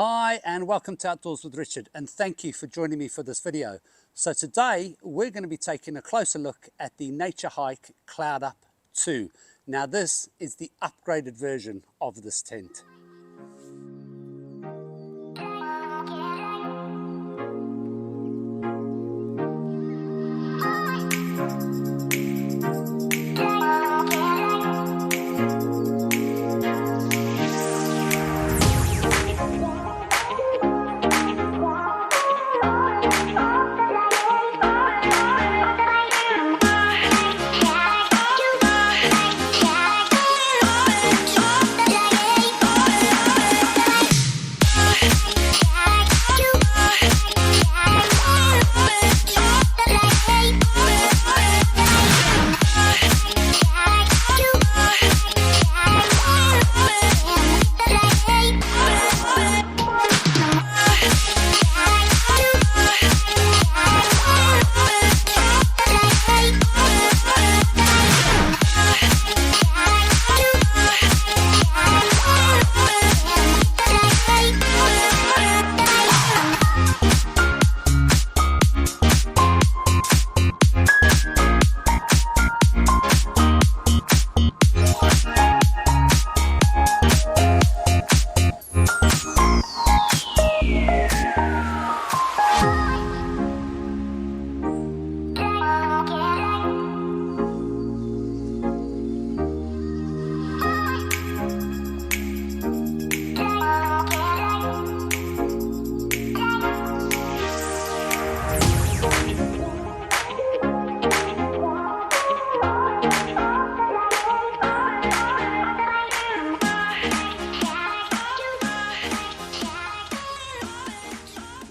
Hi and welcome to Outdoors with Richard, and thank you for joining me for this video. So today we're going to be taking a closer look at the Naturehike Cloud Up 2. Now this is the upgraded version of this tent.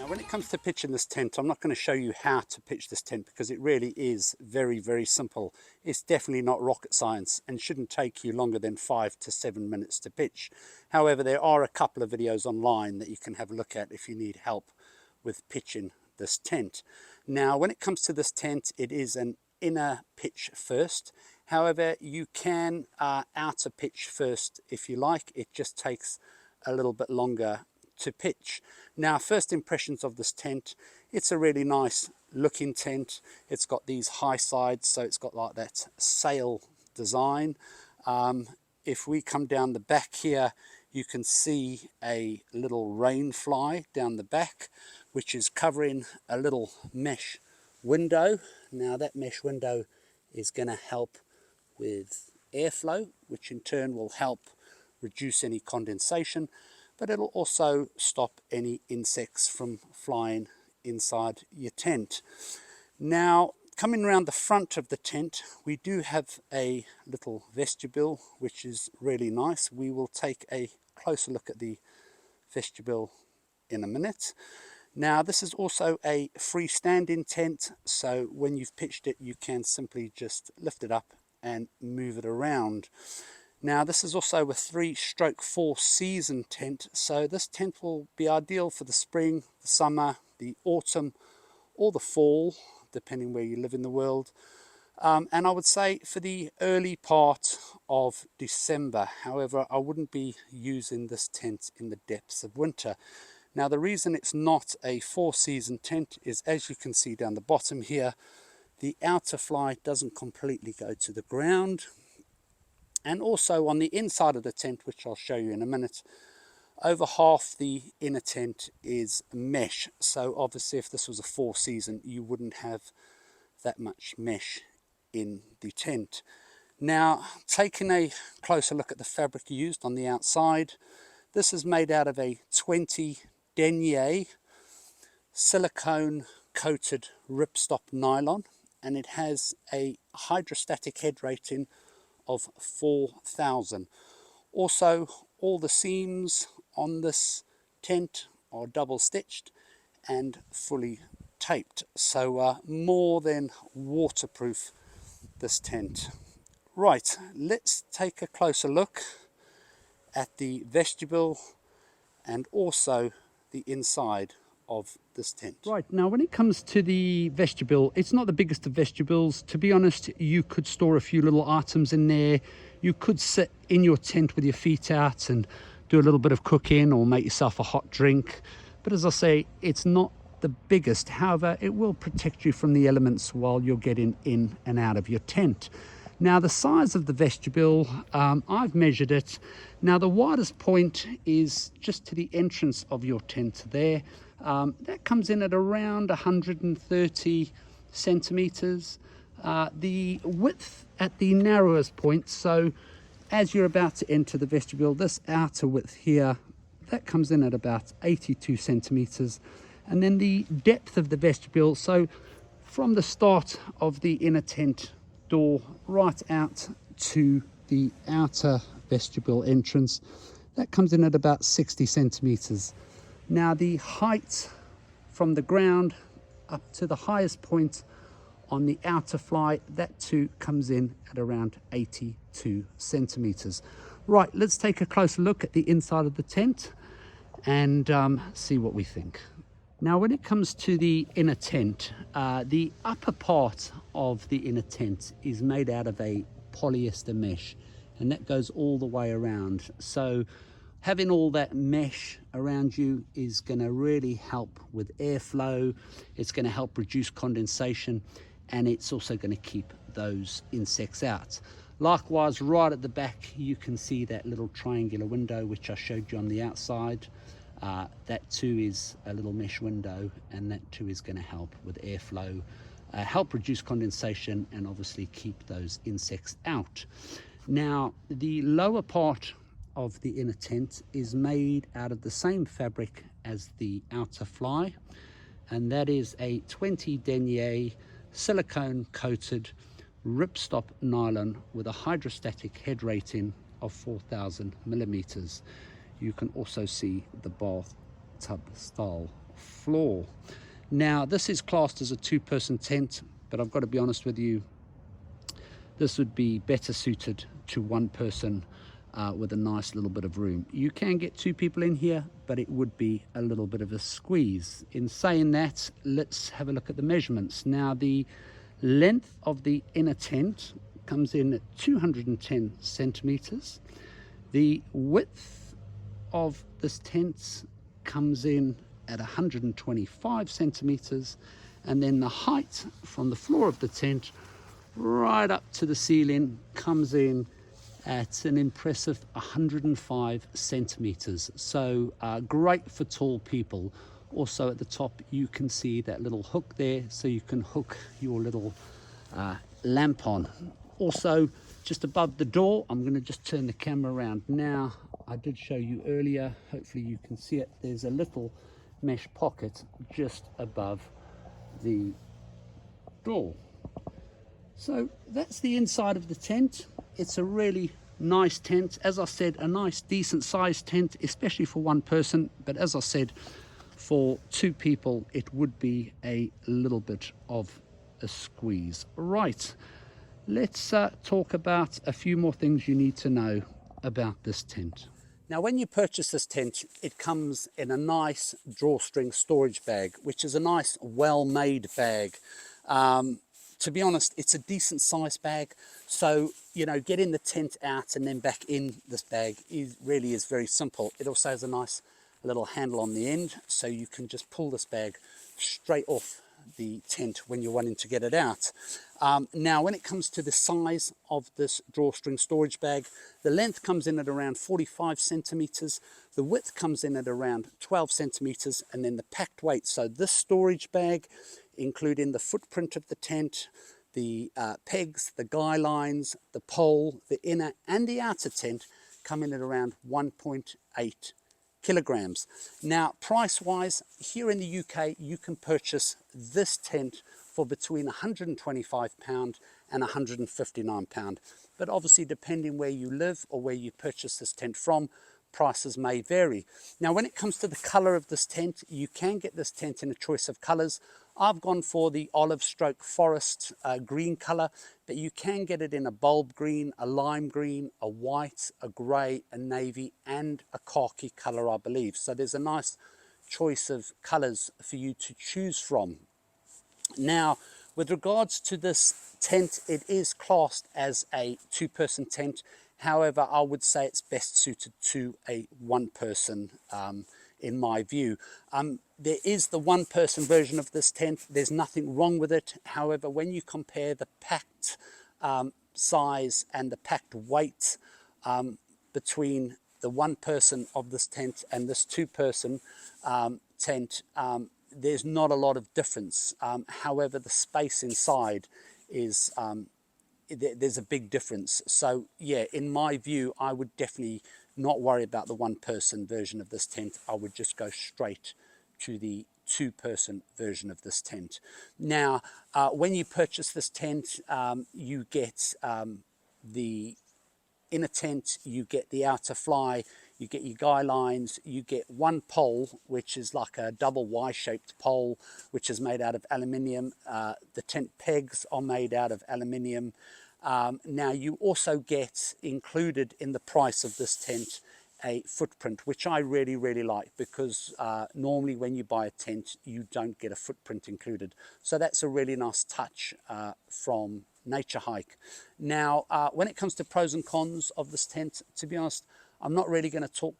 When it comes to pitching this tent, I'm not going to show you how to pitch this tent because it really is very simple. It's definitely not rocket science and shouldn't take you longer than 5 to 7 minutes to pitch. However, there are a couple of videos online that you can have a look at if you need help with pitching this tent. Now, when it comes to this tent, it is an inner pitch first. However, you can outer pitch first if you like. It just takes a little bit longer to pitch. Now, first impressions of this tent, it's a really nice looking tent. It's got these high sides, so it's got like that sail design. If we come down the back here, you can see a little rain fly down the back, which is covering a little mesh window. Now that mesh window is going to help with airflow, which in turn will help reduce any condensation, but it'll also stop any insects from flying inside your tent. Now, coming around the front of the tent, we do have a little vestibule, which is really nice. We will take a closer look at the vestibule in a minute. Now, this is also a freestanding tent, so when you've pitched it, you can simply just lift it up and move it around. Now, this is also a 3/4 season tent, so this tent will be ideal for the spring, the summer, the autumn, or the fall, depending where you live in the world. And I would say for the early part of December. However, I wouldn't be using this tent in the depths of winter. Now, the reason it's not a 4-season tent is, as you can see down the bottom here, the outer fly doesn't completely go to the ground. And also on the inside of the tent, which I'll show you in a minute, over half the inner tent is mesh. So obviously if this was a 4-season, you wouldn't have that much mesh in the tent. Now, taking a closer look at the fabric used on the outside, this is made out of a 20 denier silicone coated ripstop nylon, and it has a hydrostatic head rating of 4,000. Also, all the seams on this tent are double stitched and fully taped, so more than waterproof, this tent. Right, let's take a closer look at the vestibule and also the inside of this tent. Right, now when it comes to the vestibule, it's not the biggest of vestibules. To be honest, you could store a few little items in there. You could sit in your tent with your feet out and do a little bit of cooking or make yourself a hot drink. But as I say, it's not the biggest. However, it will protect you from the elements while you're getting in and out of your tent. Now, the size of the vestibule, I've measured it. Now, the widest point is just to the entrance of your tent there. That comes in at around 130 centimeters. The width at the narrowest point, so as you're about to enter the vestibule, this outer width here, that comes in at about 82 centimeters. And then the depth of the vestibule, so from the start of the inner tent door right out to the outer vestibule entrance, that comes in at about 60 centimeters. Now, the height from the ground up to the highest point on the outer fly, that too comes in at around 82 centimeters. Right, let's take a closer look at the inside of the tent and see what we think. Now, when it comes to the inner tent, the upper part of the inner tent is made out of a polyester mesh, and that goes all the way around. So having all that mesh around you is going to really help with airflow. It's going to help reduce condensation, and it's also going to keep those insects out. Likewise, right at the back, you can see that little triangular window which I showed you on the outside. That too is a little mesh window, and that too is going to help with airflow, help reduce condensation, and obviously keep those insects out. Now, the lower part of the inner tent is made out of the same fabric as the outer fly, and that is a 20 denier silicone coated ripstop nylon with a hydrostatic head rating of 4,000 millimeters. You can also see the bathtub style floor. Now, this is classed as a two-person tent, but I've got to be honest with you, this would be better suited to one person with a nice little bit of room. You can get two people in here, but it would be a little bit of a squeeze. In saying that, let's have a look at the measurements. Now, the length of the inner tent comes in at 210 centimeters. The width of this tent comes in at 125 centimeters, and then the height from the floor of the tent right up to the ceiling comes in at an impressive 105 centimeters. So great for tall people. Also at the top you can see that little hook there, so you can hook your little lamp on. Also just above the door, I'm going to just turn the camera around now. I did show you earlier, hopefully you can see it, there's a little mesh pocket just above the door. So that's the inside of the tent. It's a really nice tent. As I said, a nice decent sized tent, especially for one person, but as I said, for two people it would be a little bit of a squeeze. Right, let's talk about a few more things you need to know about this tent. Now, when you purchase this tent, it comes in a nice drawstring storage bag, which is a nice well-made bag. To be honest, it's a decent sized bag, so you know, getting the tent out and then back in this bag really is very simple. It also has a nice little handle on the end, so you can just pull this bag straight off the tent when you're wanting to get it out. Now, when it comes to the size of this drawstring storage bag, the length comes in at around 45 centimeters, the width comes in at around 12 centimeters, and then the packed weight, so this storage bag, including the footprint of the tent, the pegs, the guy lines, the pole, the inner and the outer tent, come in at around 1.8 kilograms. Now, price wise, here in the UK you can purchase this tent for between £125 and £159, but obviously depending where you live or where you purchase this tent from, prices may vary. Now, when it comes to the color of this tent, you can get this tent in a choice of colors. I've gone for the olive stroke forest green color, but you can get it in a bulb green, a lime green, a white, a gray, a navy, and a khaki color, I believe. So there's a nice choice of colors for you to choose from. Now, with regards to this tent, it is classed as a two-person tent. However, I would say it's best suited to a one-person in my view. There is the one-person version of this tent. There's nothing wrong with it. However, when you compare the packed size and the packed weight between the one person of this tent and this two-person tent, there's not a lot of difference. However, the space inside is there's a big difference. So yeah, in my view, I would definitely not worry about the one-person version of this tent. I would just go straight to the two-person version of this tent. Now, when you purchase this tent, you get the inner tent, you get the outer fly, you get your guy lines, you get one pole, which is like a double Y-shaped pole, which is made out of aluminium. The tent pegs are made out of aluminium. Now you also get included in the price of this tent a footprint, which I really like, because normally when you buy a tent you don't get a footprint included. So that's a really nice touch from Naturehike. Now when it comes to pros and cons of this tent, to be honest, I'm not really going to talk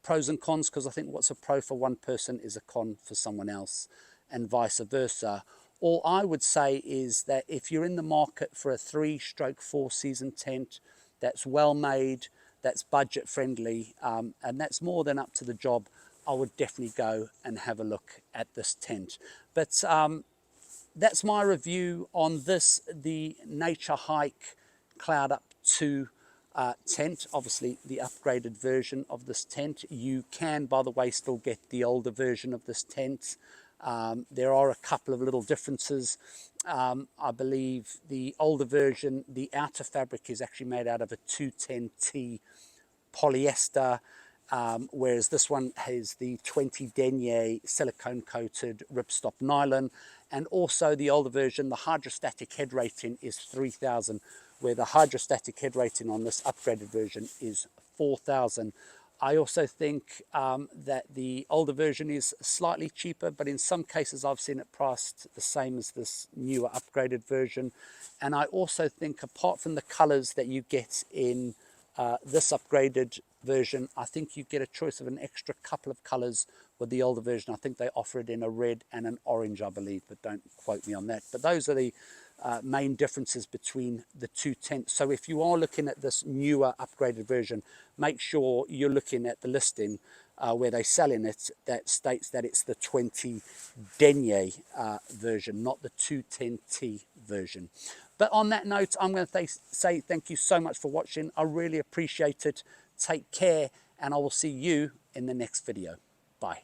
pros and cons, because I think what's a pro for one person is a con for someone else, and vice versa. All I would say is that if you're in the market for a 3/4 season tent that's well made, that's budget friendly, and that's more than up to the job, I would definitely go and have a look at this tent. But that's my review on this, the Naturehike Cloud Up 2 tent. Obviously the upgraded version of this tent. You can, by the way, still get the older version of this tent. There are a couple of little differences. I believe the older version, the outer fabric is actually made out of a 210T polyester, whereas this one has the 20 denier silicone coated ripstop nylon. And also the older version, the hydrostatic head rating is 3000, where the hydrostatic head rating on this upgraded version is 4000. I also think that the older version is slightly cheaper, but in some cases I've seen it priced the same as this newer upgraded version. And I also think, apart from the colors that you get in this upgraded version, I think you get a choice of an extra couple of colors with the older version. I think they offer it in a red and an orange, I believe, but don't quote me on that. But those are the main differences between the two tents. So if you are looking at this newer upgraded version, make sure you're looking at the listing where they sell in it that states that it's the 20 denier version, not the 210T version. But on that note, I'm going to say thank you so much for watching. I really appreciate it. Take care, and I will see you in the next video. Bye.